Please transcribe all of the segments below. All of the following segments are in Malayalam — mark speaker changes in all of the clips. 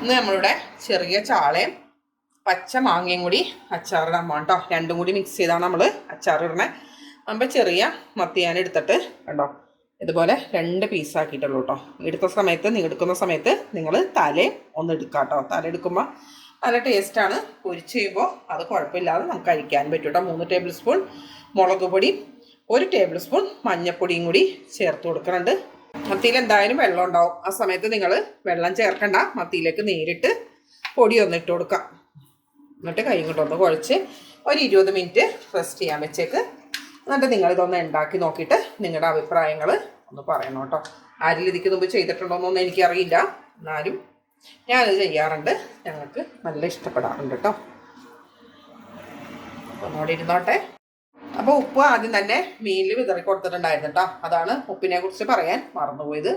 Speaker 1: ഇന്ന് നമ്മളുടെ ചെറിയ ചാളയും പച്ച മാങ്ങയും കൂടി അച്ചാറിടാൻ കേട്ടോ. രണ്ടും കൂടി മിക്സ് ചെയ്താണ് നമ്മൾ അച്ചാറിടണേ. അപ്പോൾ ചെറിയ മത്തി ഞാൻ എടുത്തിട്ട് കണ്ടോ ഇതുപോലെ 2 പീസാക്കിയിട്ടുള്ളൂ കേട്ടോ. എടുക്കുന്ന സമയത്ത് നിങ്ങൾ തലയും ഒന്ന് എടുക്കാം കേട്ടോ. തല എടുക്കുമ്പോൾ നല്ല ടേസ്റ്റാണ്. പൊരിച്ച് ചെയ്യുമ്പോൾ അത് കുഴപ്പമില്ലാതെ നമുക്ക് കഴിക്കാൻ പറ്റും കേട്ടോ. 3 ടേബിൾ സ്പൂൺ മുളക് പൊടി, 1 ടേബിൾ സ്പൂൺ മഞ്ഞൾപ്പൊടിയും കൂടി ചേർത്ത് കൊടുക്കുന്നുണ്ട്. മത്തിയിൽ എന്തായാലും വെള്ളം ഉണ്ടാവും. ആ സമയത്ത് നിങ്ങൾ വെള്ളം ചേർക്കണ്ട. മത്തിയിലേക്ക് നേരിട്ട് പൊടി ഒന്നിട്ട് കൊടുക്കാം. എന്നിട്ട് കൈ കൊണ്ടൊന്ന് കുഴച്ച് ഒരു 20 മിനിറ്റ് റെസ്റ്റ് ചെയ്യാൻ വെച്ചേക്ക്. എന്നിട്ട് നിങ്ങളിതൊന്ന് ഉണ്ടാക്കി നോക്കിയിട്ട് നിങ്ങളുടെ അഭിപ്രായങ്ങൾ ഒന്ന് പറയണം കേട്ടോ. ആരെങ്കിലും ഇതിക്ക് മുമ്പ് ചെയ്തിട്ടുണ്ടോയെന്നൊന്നും എനിക്കറിയില്ല. എന്നാലും ഞാനത് ചെയ്യാറുണ്ട്. ഞങ്ങൾക്ക് നല്ല ഇഷ്ടപ്പെടാറുണ്ട് കേട്ടോ. ഒന്നുകൂടി ഇരുന്നോട്ടെ. അപ്പോൾ ഉപ്പ് ആദ്യം തന്നെ മീനിൽ വിതറി കൊടുത്തിട്ടുണ്ടായിരുന്നു കേട്ടോ. അതാണ് ഉപ്പിനെ കുറിച്ച് പറയാൻ മറന്നുപോയത്.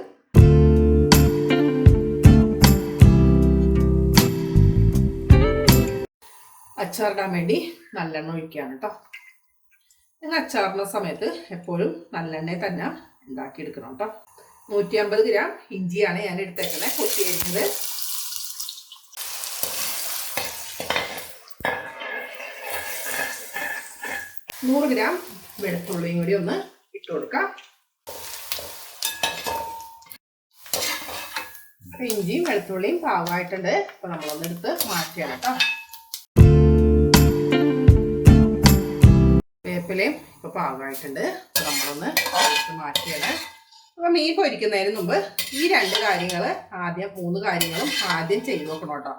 Speaker 1: അച്ചാറിടാൻ വേണ്ടി നല്ലെണ്ണ ഒഴിക്കുകയാണ് കേട്ടോ. നിങ്ങൾ അച്ചാറിടുന്ന സമയത്ത് എപ്പോഴും നല്ലെണ്ണ തന്നെ ഉണ്ടാക്കിയെടുക്കണം കേട്ടോ. 150 ഗ്രാം ഇഞ്ചിയാണ് ഞാൻ എടുത്തേക്കുന്നത്, കൊത്തി അരിഞ്ഞത്. 100 ഗ്രാം വെളുത്തുള്ളിയും കൂടി ഒന്ന് ഇട്ട് കൊടുക്കാം. ഇഞ്ചിയും വെളുത്തുള്ളിയും പാകമായിട്ടുണ്ട്. അപ്പൊ നമ്മളൊന്ന് എടുത്ത് മാറ്റിയാണ് കേട്ടോ. വേപ്പിലയും ഇപ്പൊ പാകമായിട്ടുണ്ട്. അപ്പൊ നമ്മളൊന്ന് എടുത്ത് മാറ്റിയാണ്. അപ്പൊ മീൻ പൊരിക്കുന്നതിന് മുമ്പ് ഈ 2 കാര്യങ്ങൾ ആദ്യം 3 കാര്യങ്ങളും ആദ്യം ചെയ്ത് നോക്കണം കേട്ടോ.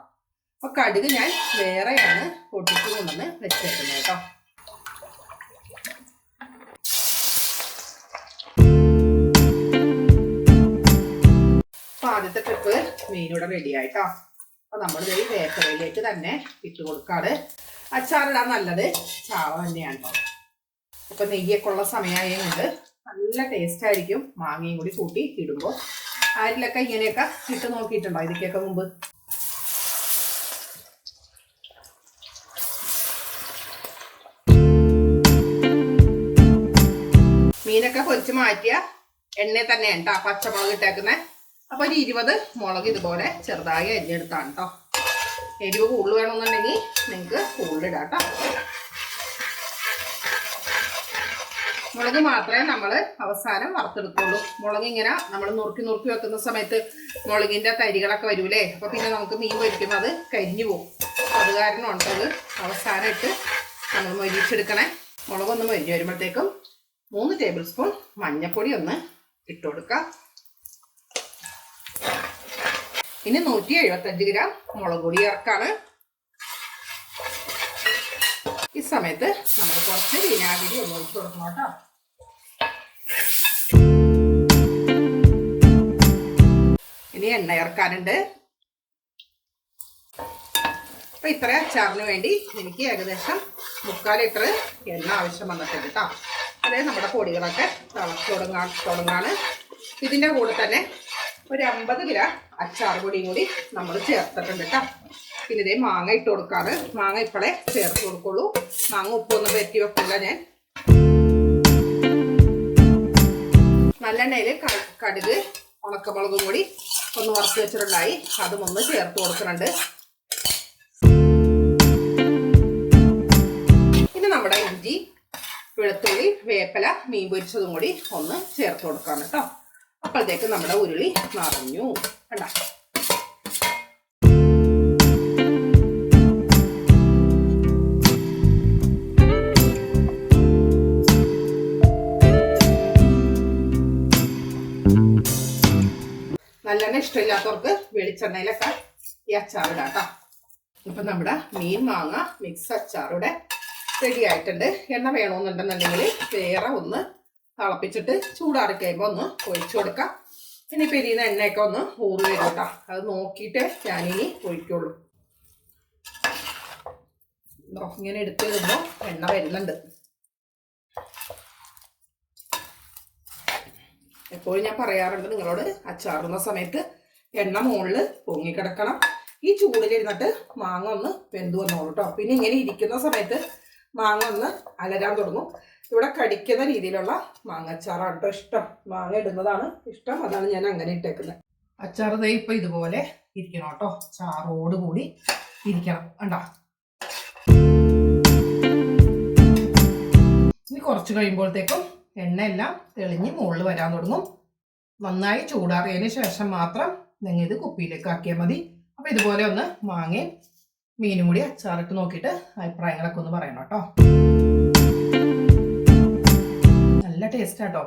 Speaker 1: അപ്പൊ കടുക് ഞാൻ വേറെയാണ് പൊട്ടിച്ചു കൊണ്ടുവന്ന് വെച്ചേക്കുന്നത് കേട്ടോ. ആദ്യത്തെ ട്രിപ്പ് മീനൂടെ റെഡി ആയിട്ടോ. അപ്പൊ നമ്മൾ ഈ വേപ്പലയിലേക്ക് തന്നെ ഇട്ട് കൊടുക്കാറ്. അച്ചാറിടാൻ നല്ലത് ചാള തന്നെയാണ് കേട്ടോ. ഇപ്പൊ നെയ്യൊക്കെ ഉള്ള സമയമായതുകൊണ്ട് നല്ല ടേസ്റ്റ് ആയിരിക്കും. മാങ്ങയും കൂടി കൂട്ടി ഇടുമ്പോൾ. ആരിലൊക്കെ ഇങ്ങനെയൊക്കെ ഇട്ട് നോക്കിയിട്ടുണ്ടോ ഇതിക്കൊക്കെ മുമ്പ്? മീനൊക്കെ പൊരിച്ച് മാറ്റിയ എണ്ണ തന്നെയാണ് കേട്ടോ പച്ചമുളക് ഇട്ടേക്കുന്നത്. അപ്പോൾ ഒരു 20 മുളക് ഇതുപോലെ ചെറുതായി അരിഞ്ഞെടുത്താണ് കേട്ടോ. എരിവ് കൂടുതൽ വേണമെന്നുണ്ടെങ്കിൽ നിങ്ങൾക്ക് കൂടുതലിടാം കേട്ടോ. മുളക് മാത്രമേ നമ്മൾ അവസാനം വറുത്തെടുക്കുള്ളൂ. മുളക് ഇങ്ങനെ നമ്മൾ നുറുക്കി വെക്കുന്ന സമയത്ത് മുളകിൻ്റെ തരികളൊക്കെ വരൂലേ. അപ്പോൾ പിന്നെ നമുക്ക് മീൻ പൊരിക്കുമ്പോൾ അത് കരിഞ്ഞു പോകും. അത് കാരണം ഉണ്ടത് അവസാനം ഇട്ട് നമ്മൾ മൊരിച്ചെടുക്കണേ. മുളകൊന്ന് മൊരിഞ്ഞ് വരുമ്പോഴത്തേക്കും 3 ടേബിൾ സ്പൂൺ മഞ്ഞൾപ്പൊടി ഒന്ന് ഇട്ട് കൊടുക്കാം. ഇനി 175 ഗ്രാം മുളക് പൊടി ചേർക്കാണ്. ഈ സമയത്ത് നമ്മൾ കുറച്ച് വിനാഗിരി ഒന്ന് ഒഴിച്ചു കൊടുക്കണം കേട്ടോ. ഇനി എണ്ണ ചേർക്കാനുണ്ട്. അപ്പൊ ഇത്ര അച്ചാറിന് വേണ്ടി എനിക്ക് ഏകദേശം 3/4 ലിറ്റർ എണ്ണ ആവശ്യം വന്നിട്ടുണ്ട് കേട്ടോ. അതായത് നമ്മുടെ പൊടികളൊക്കെ തിളച്ച് തുടങ്ങാണ്. ഇതിൻ്റെ കൂടെ തന്നെ ഒരു 50 ഗ്രാം അച്ചാർ പൊടിയും കൂടി നമ്മൾ ചേർത്തിട്ടുണ്ട് കേട്ടോ. പിന്നെ ഇതേ മാങ്ങ ഇട്ട് കൊടുക്കാറ്. മാങ്ങ ഇപ്പോഴേ ചേർത്ത് കൊടുക്കുള്ളൂ. മാങ്ങ ഉപ്പൊന്നും പറ്റി വെക്കില്ല ഞാൻ. നല്ലെണ്ണയിൽ കടുക് ഉണക്കമുളകും കൂടി ഒന്ന് വറുത്ത് വെച്ചിട്ടുണ്ടായി. അതും ഒന്ന് ചേർത്ത് കൊടുക്കുന്നുണ്ട്. ഇനി നമ്മുടെ ഇഞ്ചി, വെളുത്തുള്ളി, വേപ്പില, മീൻ പൊരിച്ചതും കൂടി ഒന്ന് ചേർത്ത് കൊടുക്കാം കേട്ടോ. അപ്പോഴത്തേക്ക് നമ്മുടെ ഉരുളി നിറഞ്ഞു കണ്ട. നല്ലെണ്ണ ഇഷ്ടമില്ലാത്തവർക്ക് വെളിച്ചെണ്ണയിലൊക്കെ ഈ അച്ചാറിടാം കേട്ടോ. ഇപ്പം നമ്മുടെ മീൻ മാങ്ങ മിക്സ് അച്ചാറിവിടെ റെഡി ആയിട്ടുണ്ട്. എണ്ണ വേണമെന്നുണ്ടെന്നുണ്ടെങ്കിൽ വേറെ ഒന്ന് തിളപ്പിച്ചിട്ട് ചൂടാറി കഴിയുമ്പോൾ ഒന്ന് ഒഴിച്ചു കൊടുക്കാം. ഇനിയിപ്പോൾ ഇതിൽ നിന്ന് എണ്ണയൊക്കെ ഒന്ന് ഊറി വരും കേട്ടോ. അത് നോക്കിയിട്ട് ഞാനിനി ഒഴിക്കുള്ളൂ. ഇങ്ങനെ എടുത്ത് വരുമ്പോൾ എണ്ണ വരുന്നുണ്ട്. എപ്പോഴും ഞാൻ പറയാറുണ്ട് നിങ്ങളോട്, അച്ചാറുന്ന സമയത്ത് എണ്ണ മുകളിൽ പൊങ്ങിക്കിടക്കണം. ഈ ചൂടിലിരുന്നിട്ട് മാങ്ങ ഒന്ന് വെന്ത് വന്നോളൂ കേട്ടോ. പിന്നെ ഇങ്ങനെ ഇരിക്കുന്ന സമയത്ത് മാങ്ങ ഒന്ന് അലരാൻ തുടങ്ങും. ഇവിടെ കടിക്കുന്ന രീതിയിലുള്ള മാങ്ങച്ചാറാണ് കേട്ടോ ഇഷ്ടം. മാങ്ങ ഇടുന്നതാണ് ഇഷ്ടം. അതാണ് ഞാൻ അങ്ങനെ ഇട്ടേക്കുന്നത്. അച്ചാർ ദേ ഇപ്പം ഇതുപോലെ ഇരിക്കണം കേട്ടോ, ചാറോട് കൂടി ഇരിക്കണം. കണ്ടോ? ഇനി കുറച്ച് കഴിയുമ്പോഴത്തേക്കും എണ്ണയെല്ലാം തെളിഞ്ഞ് മുകളിൽ വരാൻ തുടങ്ങും. നന്നായി ചൂടാറിയതിന് ശേഷം മാത്രം നിങ്ങൾ ഇത് കുപ്പിയിലേക്ക് ആക്കിയാൽ മതി. അപ്പോൾ ഇതുപോലെ ഒന്ന് മാങ്ങയും മീനും കൂടി അച്ചാറിട്ട് നോക്കിയിട്ട് അഭിപ്രായങ്ങളൊക്കെ ഒന്ന് പറയണം കേട്ടോ. നല്ല ടേസ്റ്റ് ആട്ടോ.